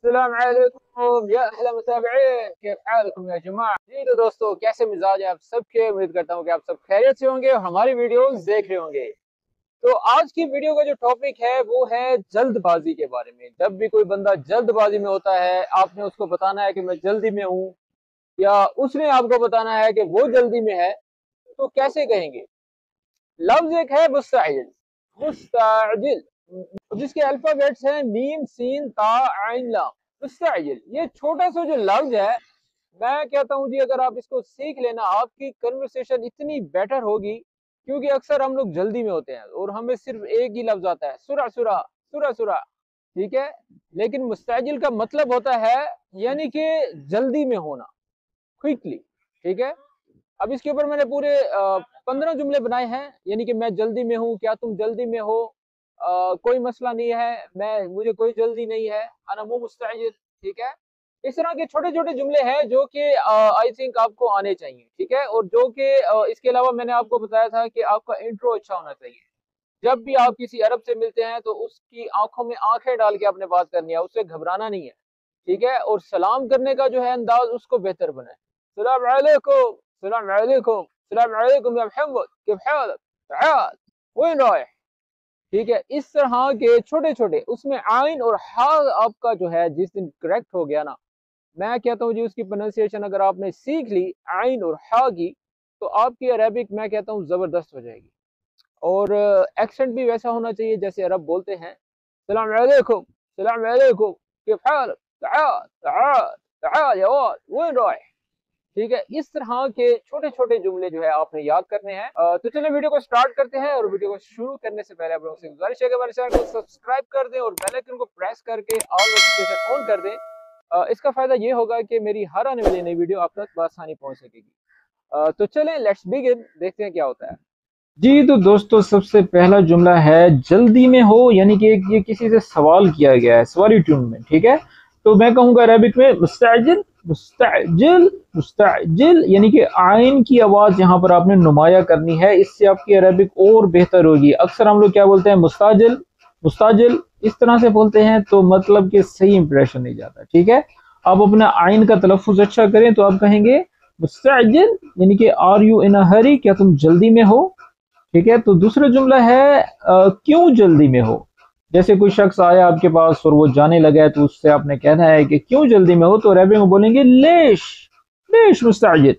अस्सलाम वालेकुम या अहला मुताबिईन, कैफ हालकुम या जमाअ। जी तो दोस्तों, कैसे मिजाज है आप सबके। उम्मीद करता हूँ कि आप सब खैरियत से होंगे और हमारी वीडियोस देख रहे होंगे। तो आज की वीडियो का जो टॉपिक है वो है जल्दबाजी के बारे में। जब भी कोई बंदा जल्दबाजी में होता है, आपने उसको बताना है कि मैं जल्दी में हूँ, या उसने आपको बताना है कि वो जल्दी में है, तो कैसे कहेंगे। लफ्ज एक है मुस्तअजिल। मुस्तअजिल जिसके अल्फाबेट्स हैं मीम सीन ता आइन लाम। मुस्तअजिल ये छोटा सा जो लफ्ज है, मैं कहता हूँ जी अगर आप इसको सीख लेना, आपकी कन्वर्सेशन इतनी बेटर होगी। क्योंकि अक्सर हम लोग जल्दी में होते हैं और हमें सिर्फ एक ही लफ्ज आता है, सुरा सुरा सुरा सुरा। ठीक है, लेकिन मुस्तअजिल का मतलब होता है यानी कि जल्दी में होना, क्विकली। ठीक है, अब इसके ऊपर मैंने पूरे 15 जुमले बनाए हैं। यानी कि मैं जल्दी में हूँ, क्या तुम जल्दी में हो, कोई मसला नहीं है, मुझे कोई जल्दी नहीं है, अना मु मुस्तअजिल। ठीक है, इस तरह के छोटे छोटे जुमले हैं जो कि आई थिंक आपको आने चाहिए। ठीक है, और जो कि इसके अलावा मैंने आपको बताया था कि आपका इंट्रो अच्छा होना चाहिए। जब भी आप किसी अरब से मिलते हैं तो उसकी आंखों में आंखें डाल के आपने बात करनी है, उससे घबराना नहीं है। ठीक है, और सलाम करने का जो है अंदाज उसको बेहतर बनाए। सलाम अलैकुम, सलाम अलैकुम, सलाम अलैकुम या मोहम्मद, किफ हालक, ताल, वين रायह। ठीक है, इस तरह के छोटे छोटे, उसमें आइन और हा आपका जो है जिस दिन करेक्ट हो गया ना, मैं कहता हूँ जी उसकी प्रोनाउंसिएशन अगर आपने सीख ली आइन और हा की, तो आपकी अरेबिक मैं कहता हूँ जबरदस्त हो जाएगी। और एक्सेंट भी वैसा होना चाहिए जैसे अरब बोलते हैं। सलाम अलैकुम, सलाम अलैकुम, किफ हालक, ताल ताल ताल या वाल, वين रायह। ठीक है, इस तरह के छोटे छोटे जुमले जो है आपने याद करने हैं। तो चलिए वीडियो को स्टार्ट करते हैं। और वीडियो को शुरू करने से पहले आप लोगों से गुजारिश है कि हमारे चैनल को सब्सक्राइब कर दें और बेल आइकन को प्रेस करके ऑल नोटिफिकेशन ऑन कर दें। इसका फायदा ये होगा कि मेरी हर आने वाली नई वीडियो आप तक बआसानी पहुंच सकेगी। तो चलें, लेट्स बिगिन, देखते हैं क्या होता है। जी तो दोस्तों, सबसे पहला जुमला है जल्दी में हो, यानी कि ये किसी से सवाल किया गया है सवाली ट्यून में। ठीक है, तो मैं कहूँगा अरबिक में मुस्तअजिल, मुस्तअजिल, मुस्तअजिल, यानी कि आइन की आवाज यहाँ पर आपने नुमाया करनी है, इससे आपकी अरबिक और बेहतर होगी। अक्सर हम लोग क्या बोलते हैं, मुस्ताजिल, मुस्ताजिल, इस तरह से बोलते हैं तो मतलब कि सही इंप्रेशन नहीं जाता। ठीक है, आप अपना आइन का तलफ्फुज अच्छा करें तो आप कहेंगे मुस्तअजिल, यानी कि आर यू इन अ हरी, क्या तुम जल्दी में हो। ठीक है, तो दूसरा जुमला है क्यों जल्दी में हो। जैसे कोई शख्स आया आपके पास और वो जाने लगा है, तो उससे आपने कहना है कि क्यों जल्दी में हो, तो अरबी में बोलेंगे लेश, लेश मुस्तअजिल।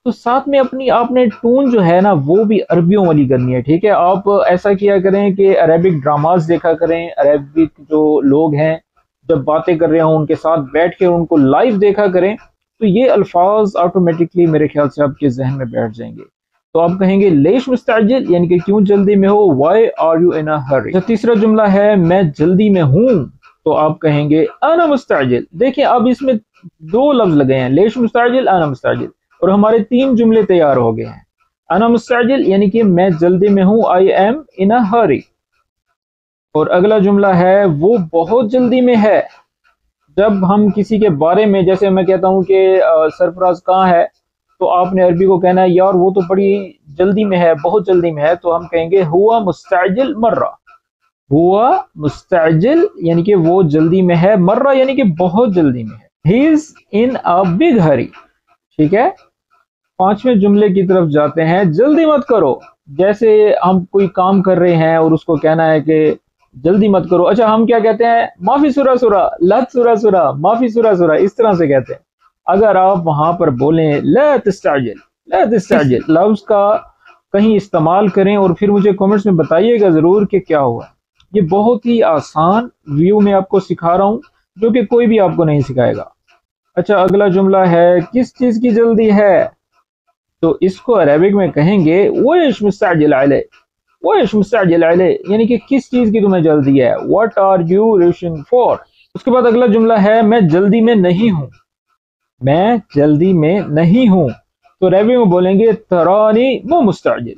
तो साथ में अपनी आपने टून जो है ना वो भी अरबियों वाली करनी है। ठीक है, आप ऐसा किया करें कि अरेबिक ड्रामास देखा करें, अरेबिक जो लोग हैं जब बातें कर रहे हों उनके साथ बैठ के उनको लाइव देखा करें, तो ये अल्फाज ऑटोमेटिकली मेरे ख्याल से आपके जहन में बैठ जाएंगे। तो आप कहेंगे लेश मुस्तअजिल, यानी कि क्यों जल्दी में हो, why are you in a हरी। तीसरा जुमला है मैं जल्दी में हूं, तो आप कहेंगे अना मुस्तअजिल। देखिए अब इसमें दो लफ्ज लगे हैं, लेश मुस्तअजिल, अना मुस्तअजिल, और हमारे 3 जुमले तैयार हो गए हैं। अना मुस्तअजिल यानी कि मैं जल्दी में हूं, आई एम इन अ हरी। और अगला जुमला है वो बहुत जल्दी में है। जब हम किसी के बारे में, जैसे मैं कहता हूं कि सरफराज कहाँ है, तो आपने अरबी को कहना है यार वो तो बड़ी जल्दी में है, बहुत जल्दी में है, तो हम कहेंगे हुआ मुस्तअजिल मर्रा। हुआ मुस्तअजिल यानी कि वो जल्दी में है, मर्रा यानी कि बहुत जल्दी में है, he is in a big हरी। ठीक है, 5वें जुमले की तरफ जाते हैं, जल्दी मत करो। जैसे हम कोई काम कर रहे हैं और उसको कहना है कि जल्दी मत करो, अच्छा हम क्या कहते हैं, माफी सुरा सुरा, लत सुरा सुरा, माफी सुरा सुरा, इस तरह से कहते हैं। अगर आप वहां पर बोलें ला तस्ताजिल, ला तस्ताजिल लफ्ज का कहीं इस्तेमाल करें और फिर मुझे कमेंट्स में बताइएगा जरूर कि क्या हुआ। ये बहुत ही आसान व्यू में आपको सिखा रहा हूं जो कि कोई भी आपको नहीं सिखाएगा। अच्छा अगला जुमला है किस चीज की जल्दी है, तो इसको अरेबिक में कहेंगे वश मुस्तअजिल अलैह, वश मुस्तअजिल अलैह, यानी कि किस चीज की तुम्हें जल्दी है, what are you rushing for. उसके बाद अगला जुमला है मैं जल्दी में नहीं हूं, मैं जल्दी में नहीं हूं, तो अरबी में बोलेंगे तरानी मु मुस्तअजिल,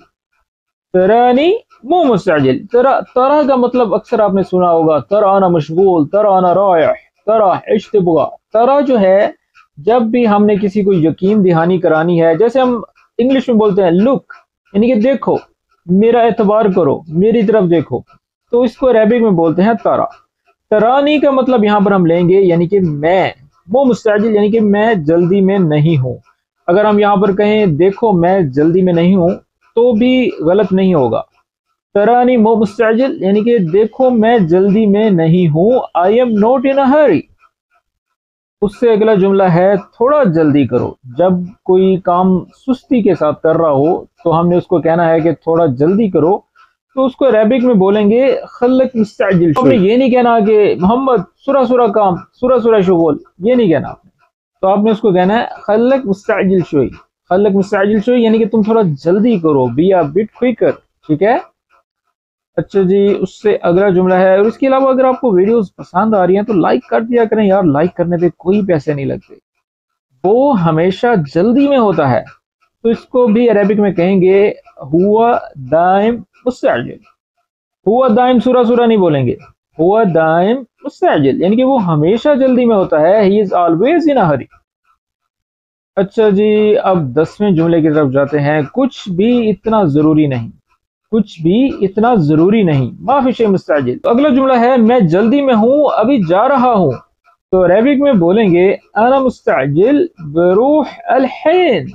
तरानी मु मुस्तअजिल। तरा का मतलब अक्सर आपने सुना होगा, तराना मशगूल, तराना रायह, तरा इश्तिबगा। तरा जो है जब भी हमने किसी को यकीन दहानी करानी है, जैसे हम इंग्लिश में बोलते हैं लुक, यानी कि देखो, मेरा एतबार करो, मेरी तरफ देखो, तो इसको अरबिक में बोलते हैं तरा। तरानी का मतलब यहाँ पर हम लेंगे यानी कि मैं, वो मुस्ताजिल यानी कि मैं जल्दी में नहीं हूँ। अगर हम यहाँ पर कहें देखो मैं जल्दी में नहीं हूँ तो भी गलत नहीं होगा। तरानी मो मुस्ताजिल यानी कि देखो मैं जल्दी में नहीं हूँ। आई एम नॉट इन अ हरी, उससे अगला जुमला है थोड़ा जल्दी करो। जब कोई काम सुस्ती के साथ कर रहा हो तो हमने उसको कहना है कि थोड़ा जल्दी करो, तो उसको अरेबिक में बोलेंगे खल्लक मुस्ताजिल। आपने ये नहीं कहना कि मोहम्मद सुरा सुरा काम, सुरा सुरा शुगल, ये नहीं कहना आपने। तो आपने उसको कहना है खल्लक मुस्ताजिल शोई, खल्लक मुस्ताजिल शोई यानी कि तुम थोड़ा जल्दी करो, बी अ बिट क्विकर। ठीक है, अच्छा जी, उससे अगला जुमला है। और इसके अलावा अगर आपको वीडियोस पसंद आ रही हैं तो लाइक कर दिया करें यार, लाइक करने पे कोई पैसे नहीं लगते। वो हमेशा जल्दी में होता है, तो इसको भी अरेबिक में कहेंगे हुआ दाइम मुस्ताजिल। हुआ दाइम सुरा सुरा नहीं बोलेंगे, हुआ दाइम मुस्ताजिल यानी कि वो हमेशा जल्दी में होता है, he is always in a हरी। अच्छा जी, अब 10वें जुमले की तरफ जाते हैं। कुछ भी इतना जरूरी नहीं, कुछ भी इतना जरूरी नहीं, माफी शे मुस्ताजिल। तो अगला जुमला है मैं जल्दी में हूँ, अभी जा रहा हूँ। तो अरेबिक में बोलेंगे अना मुस्ताजिल बरूह अल हिन,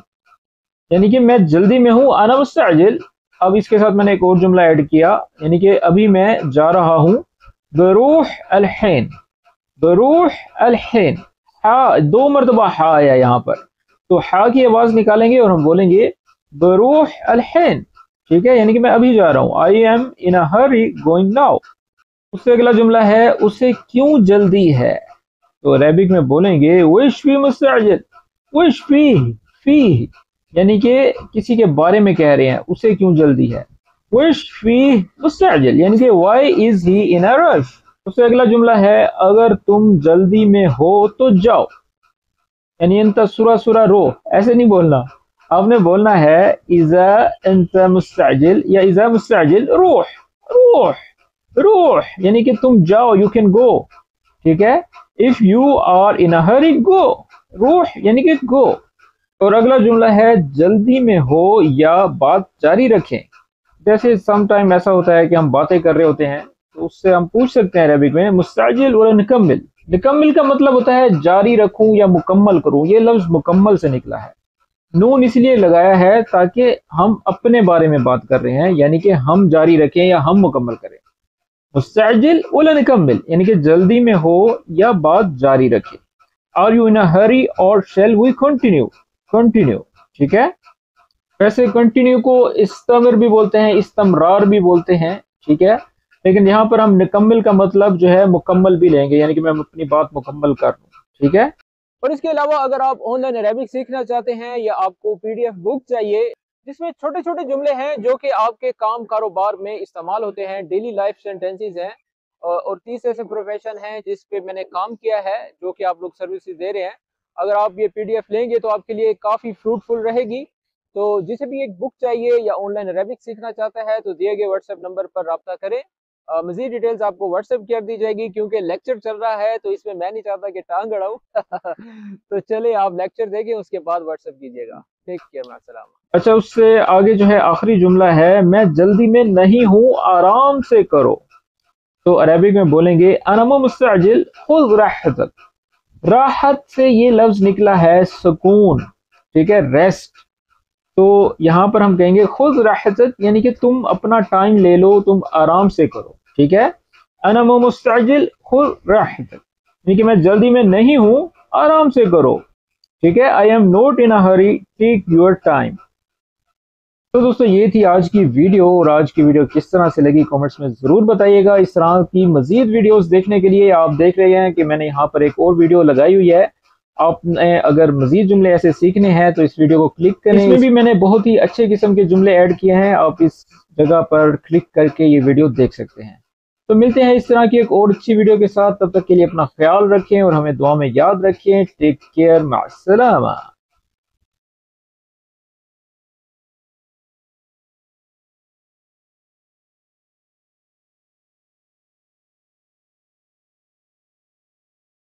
यानी कि मैं जल्दी में हूँ, अना मुस्ताजिल। अब इसके साथ मैंने एक और जुमला ऐड किया, यानी कि अभी मैं जा रहा हूँ। बरूह अल हिन, बरूह अल हिन। हा, 2 मरतबा हा आया यहाँ पर, तो हा की आवाज निकालेंगे और हम बोलेंगे बरूह अल हिन। ठीक है, यानी कि मैं अभी जा रहा हूँ। I am in a Hari going now. उससे अगला जुमला है उसे क्यों जल्दी है। तो अरेबिक में बोलेंगे विश फी मुस्ताजिल, विश फी यानी कि किसी के बारे में कह रहे हैं, उसे क्यों जल्दी है। विश फी मुस्ताजिल यानी कि why is he in a rush. उससे अगला जुमला है अगर तुम जल्दी में हो तो जाओ, यानी इंता सुरा सुरा रो, ऐसे नहीं बोलना। आपने बोलना है इज़ा इंता मुस्ताजिल या इज़ा मुस्ताजिल रूह, रूह रूह यानी कि तुम जाओ, यू कैन गो। ठीक है, if you are in a हरी गो, रूह यानी कि गो। और अगला जुमला है जल्दी में हो या बात जारी रखें। जैसे सम टाइम ऐसा होता है कि हम बातें कर रहे होते हैं, तो उससे हम पूछ सकते हैं अरबिक में मुस्ताजिल वला निकम्मिल। निकम्मिल का मतलब होता है जारी रखूं या मुकम्मल करूं। ये लफ्ज मुकम्मल से निकला है। नून इसलिए लगाया है ताकि हम अपने बारे में बात कर रहे हैं, यानी कि हम जारी रखें या हम मुकम्मल करें। मुस्ताजिल वला निकम्मिल यानी कि जल्दी में हो या बात जारी रखें। आर यू इन अ हरी और शैल वी कंटिन्यू, कंटिन्यू। ठीक है, वैसे कंटिन्यू को इस्तमर भी बोलते हैं, इस्तमरार भी बोलते हैं। ठीक है, लेकिन यहाँ पर हम निकम्मिल का मतलब जो है मुकम्मल भी लेंगे, यानी कि मैं अपनी बात मुकम्मल कर लूँ। ठीक है, और इसके अलावा अगर आप ऑनलाइन अरेबिक सीखना चाहते हैं या आपको पीडीएफ बुक चाहिए जिसमें छोटे छोटे जुमले हैं जो कि आपके काम कारोबार में इस्तेमाल होते हैं, डेली लाइफ सेंटेंसेस हैं, और 30 ऐसे प्रोफेशन हैं जिस पे मैंने काम किया है, जो कि आप लोग सर्विसेज दे रहे हैं। अगर आप ये पीडीएफ लेंगे तो आपके लिए काफ़ी फ्रूटफुल रहेगी। तो जिसे भी एक बुक चाहिए या ऑनलाइन अरेबिक सीखना चाहता है तो दिए गए व्हाट्सएप नंबर पर रब्ता करें। मजीद डिटेल्स आपको व्हाट्सएप कर दी जाएगी, क्योंकि लेक्चर चल रहा है तो इसमें मैं नहीं चाहता कि टांग अड़ाऊं। तो चले आप लेक्चर देखें, उसके बाद व्हाट्सएप कीजिएगा। टेक केयर, मां सलाम। अच्छा, उससे आगे जो है आखिरी जुमला है मैं जल्दी में नहीं हूँ, आराम से करो। तो अरबिक में बोलेंगे अनम मुस्ताजिल खुद राहतक। राहत से ये लफ्ज निकला है सुकून। ठीक है, रेस्ट। तो यहाँ पर हम कहेंगे खुद राहतक यानी कि तुम अपना टाइम ले लो, तुम आराम से करो। ठीक है, अना मुस्ताजिल खुद राहतक यानी कि मैं जल्दी में नहीं हूँ, आराम से करो। ठीक है, I am not in a hurry, take your time. तो दोस्तों ये थी आज की वीडियो, और आज की वीडियो किस तरह से लगी कमेंट्स में ज़रूर बताइएगा। इस तरह की मजीद वीडियोस देखने के लिए आप देख रहे हैं कि मैंने यहाँ पर एक और वीडियो लगाई हुई है। आपने अगर मजीद जुमले ऐसे सीखने हैं तो इस वीडियो को क्लिक करें, इसमें भी मैंने बहुत ही अच्छे किस्म के जुमले ऐड किए हैं। आप इस जगह पर क्लिक करके ये वीडियो देख सकते हैं। तो मिलते हैं इस तरह की एक और अच्छी वीडियो के साथ, तब तक के लिए अपना ख्याल रखें और हमें दुआ में याद रखें। Take care, माअस्सलामा।